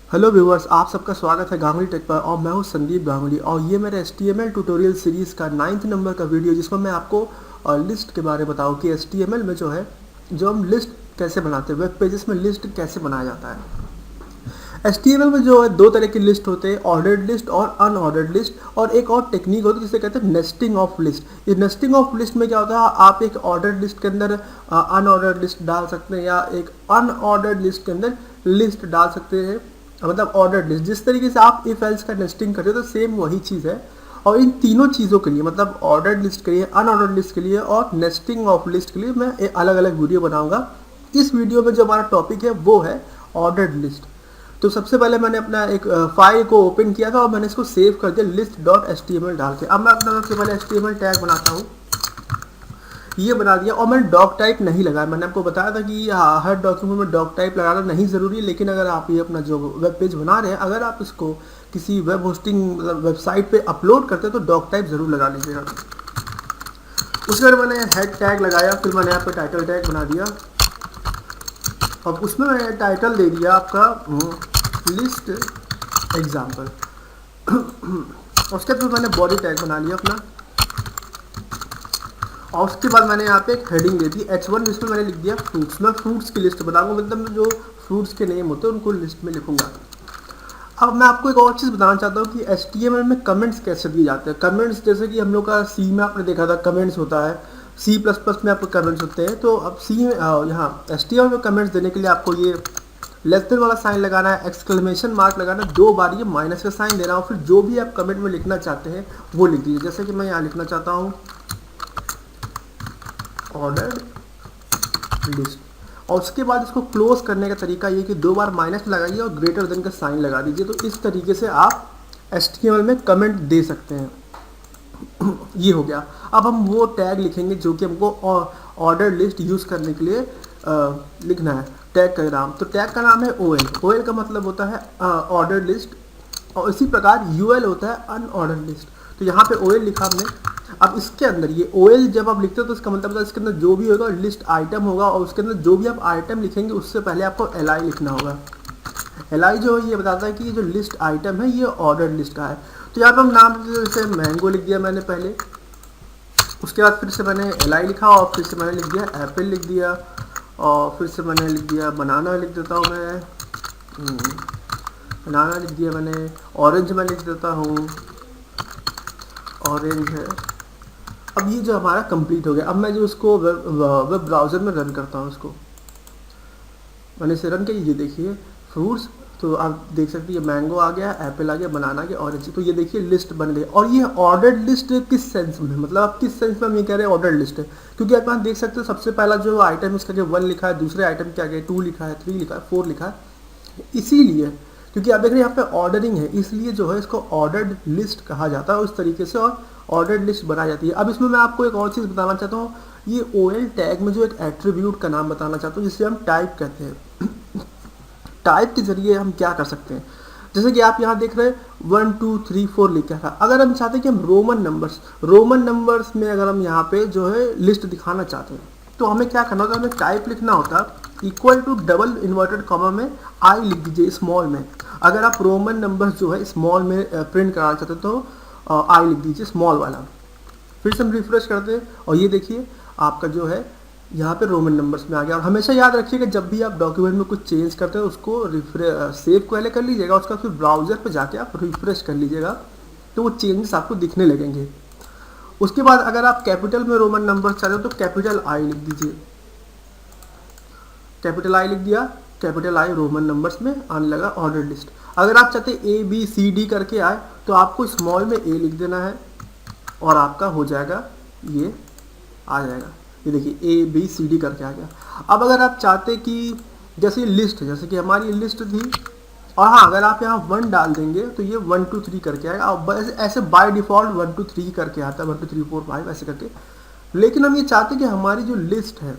Hello viewers, आप सबका स्वागत है गांगुली टेक पर। और मैं हूं संदीप गांगुली और ये मेरे HTML ट्यूटोरियल सीरीज़ का 9th नंबर का वीडियो, जिसमें मैं आपको लिस्ट के बारे में बताऊं कि HTML में जो है, जो हम लिस्ट कैसे बनाते हैं, वेब पेजेस में लिस्ट कैसे बनाया जाता है। HTML में जो है दो तरह की लिस्ट होते हैं, ऑर्डर्ड लिस्ट और अनऑर्डर्ड लिस्ट। और एक और टेक्निक होती है जिसे कहते हैं नेस्टिंग ऑफ लिस्ट। ये नेस्टिंग ऑफ लिस्ट में क्या होता है, आप एक ऑर्डर्ड लिस्ट के अंदर अनऑर्डर्ड लिस्ट डाल सकते हैं या एक अनऑर्डर्ड लिस्ट के अंदर लिस्ट डाल सकते हैं, मतलब ऑर्डर्ड लिस्ट। जिस तरीके से आप इफ एल्स का नेस्टिंग करते हो तो सेम वही चीज़ है। और इन तीनों चीज़ों के लिए, मतलब ऑर्डर्ड लिस्ट के लिए, अनऑर्डर्ड लिस्ट के लिए और नेस्टिंग ऑफ लिस्ट के लिए, मैं एक अलग अलग वीडियो बनाऊंगा। इस वीडियो में जो हमारा टॉपिक है वो है ऑर्डर्ड लिस्ट। तो सबसे पहले मैंने अपना एक फाइल को ओपन किया था और मैंने इसको सेव कर दिया list.html डाल के। अब मैं अपना सबसे पहले HTML टैग बनाता हूँ। ये बना दिया और मैंने डॉक टाइप नहीं लगाया। मैंने आपको बताया था कि हर डॉक्यूमेंट में डॉक टाइप लगाना नहीं ज़रूरी है, लेकिन अगर आप ये अपना जो वेब पेज बना रहे हैं, अगर आप इसको किसी वेब होस्टिंग मतलब वेबसाइट पे अपलोड करते हैं तो डॉक टाइप ज़रूर लगा लीजिएगा। उसके बाद मैंने हेड टैग लगाया, फिर मैंने यहाँ पे टाइटल टैग बना दिया और उसमें मैंने टाइटल दे दिया आपका लिस्ट एग्जाम्पल। उसके बाद मैंने बॉडी टैग बना लिया अपना और उसके बाद मैंने यहाँ पे एक हेडिंग दे दी H1, जिसमें मैंने लिख दिया फ्रूट्स। मैं फ्रूट्स की लिस्ट बनाऊंगा, मतलब जो फ्रूट्स के नेम होते हैं उनको लिस्ट में लिखूंगा। अब मैं आपको एक और चीज़ बताना चाहता हूँ कि HTML में कमेंट्स कैसे दिए जाते हैं। कमेंट्स जैसे कि हम लोग का सी में आपने देखा था कमेंट्स होता है, C++ में आपको कमेंट्स होते हैं। तो अब सी में यहाँ HTML में कमेंट्स देने के लिए आपको ये लेस देन वाला साइन लगाना है, एक्सक्लेमेशन मार्क लगाना है, 2 बार ये माइनस का साइन देना, और फिर जो भी आप कमेंट में लिखना चाहते हैं वो लिख दीजिए। जैसे कि मैं यहाँ लिखना चाहता हूँ ऑर्डर्ड लिस्ट, और उसके बाद इसको क्लोज करने का तरीका ये कि 2 बार माइनस लगाइए और ग्रेटर देन का साइन लगा दीजिए। तो इस तरीके से आप HTML में कमेंट दे सकते हैं। ये हो गया। अब हम वो टैग लिखेंगे जो कि हमको ऑर्डर लिस्ट यूज़ करने के लिए लिखना है। टैग का नाम, तो टैग का नाम है OL। OL का मतलब होता है ऑर्डर लिस्ट, और इसी प्रकार UL होता है अनऑर्डर लिस्ट। तो यहाँ पे OL लिखा हमने। अब इसके अंदर ये OL जब आप लिखते हो तो इसका मतलब इसके अंदर जो भी होगा लिस्ट आइटम होगा, और उसके अंदर जो भी आप आइटम लिखेंगे उससे पहले आपको LI लिखना होगा। LI जो है ये बताता है कि ये जो लिस्ट आइटम है ये ऑर्डर लिस्ट का है। तो यहाँ पर हम नाम जैसे मैंगो लिख दिया मैंने पहले, उसके बाद फिर से मैंने LI लिखा और फिर से मैंने लिख दिया एप्पल लिख दिया, और फिर से मैंने लिख दिया बनाना लिख देता हूँ मैं, बनाना लिख दिया मैंने, ऑरेंज मैं लिख देता हूँ, ऑरेंज है। अब ये जो हमारा कंप्लीट हो गया। अब मैं जो उसको वेब ब्राउज़र में रन करता हूँ, उसको मैंने इसे रन किया। ये देखिए फ्रूट्स, तो आप देख सकते हैं ये मैंगो आ गया, एप्पल आ गया, बनाना आ गया, ऑरेंज। तो ये देखिए लिस्ट बन गई। और ये ऑर्डर्ड लिस्ट किस सेंस में, मतलब आप किस सेंस में हम ये कह रहे हैं ऑर्डर्ड लिस्ट है, क्योंकि आप यहाँ देख सकते हो सबसे पहला जो आइटम है इसका जो 1 लिखा है, दूसरे आइटम क्या गया 2 लिखा है, 3 लिखा है, 4 लिखा है। इसीलिए क्योंकि आप देख रहे हैं यहाँ पे ऑर्डरिंग है, इसलिए जो है इसको ऑर्डर्ड लिस्ट कहा जाता है उस तरीके से, और ऑर्डर्ड लिस्ट बनाई जाती है। अब इसमें मैं आपको एक और चीज़ बताना चाहता हूँ। ये OL टैग में जो एक एट्रीब्यूट का नाम बताना चाहता हूँ जिसे हम टाइप कहते हैं। टाइप के जरिए हम क्या कर सकते हैं, जैसे कि आप यहाँ देख रहे हैं 1 2 3 4 लिखा था। अगर हम चाहते हैं कि हम रोमन नंबर्स में अगर हम यहाँ पे जो है लिस्ट दिखाना चाहते हैं तो हमें क्या करना होता है, हमें टाइप लिखना होता है equal to double inverted comma में I लिख दीजिए स्मॉल में। अगर आप रोमन नंबर्स जो है स्मॉल में प्रिंट कराना चाहते हैं तो I लिख दीजिए स्मॉल वाला। फिर से हम रिफ्रेश करते हैं और ये देखिए आपका जो है यहाँ पे रोमन नंबर्स में आ गया। और हमेशा याद रखिएगा जब भी आप डॉक्यूमेंट में कुछ चेंज करते हैं उसको सेव पहले कर लीजिएगा, उसका फिर ब्राउज़र पे जाके आप रिफ्रेश कर लीजिएगा तो वो चेंजेस आपको दिखने लगेंगे। उसके बाद अगर आप कैपिटल में रोमन नंबर चाहते हो तो कैपिटल I लिख दीजिए, कैपिटल I लिख दिया, कैपिटल I रोमन नंबर्स में आने लगा ऑर्डर लिस्ट। अगर आप चाहते ABCD करके आए तो आपको स्मॉल में A लिख देना है और आपका हो जाएगा, ये आ जाएगा। ये देखिए ABCD करके आ गया। अब अगर आप चाहते कि जैसे लिस्ट, जैसे कि हमारी लिस्ट थी, और हाँ अगर आप यहाँ 1 डाल देंगे तो ये 1 2 3 करके आएगा। और ऐसे बाय डिफ़ॉल्ट 1 2 3 करके आता है, 1 2 3 4 5 ऐसे करके। लेकिन हम ये चाहते हैं कि हमारी जो लिस्ट है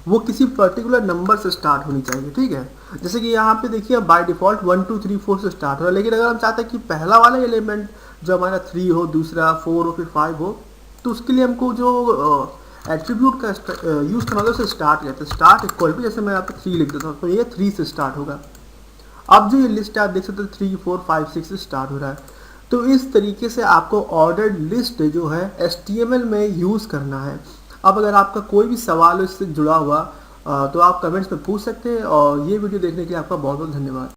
वो किसी पर्टिकुलर नंबर से स्टार्ट होनी चाहिए, ठीक है। जैसे कि यहाँ पे देखिए बाय डिफ़ॉल्ट 1 2 3 4 से स्टार्ट हो रहा है, लेकिन अगर हम चाहते हैं कि पहला वाला एलिमेंट जो हमारा 3 हो, दूसरा 4 हो, फिर 5 हो, तो उसके लिए हमको जो एट्रीब्यूट का यूज़ करना होगा उसे स्टार्ट कहते हैं। स्टार्ट इक्वल टू, जैसे मैं यहाँ पे 3 लिख देता हूँ तो ये 3 से स्टार्ट होगा। अब जो ये लिस्ट है आप देख सकते हो 3 4 5 6 से स्टार्ट हो रहा है। तो इस तरीके से आपको ऑर्डर्ड लिस्ट जो है HTML में यूज़ करना है। अब अगर आपका कोई भी सवाल हो इससे जुड़ा हुआ तो आप कमेंट्स में पूछ सकते हैं, और ये वीडियो देखने के लिए आपका बहुत बहुत धन्यवाद।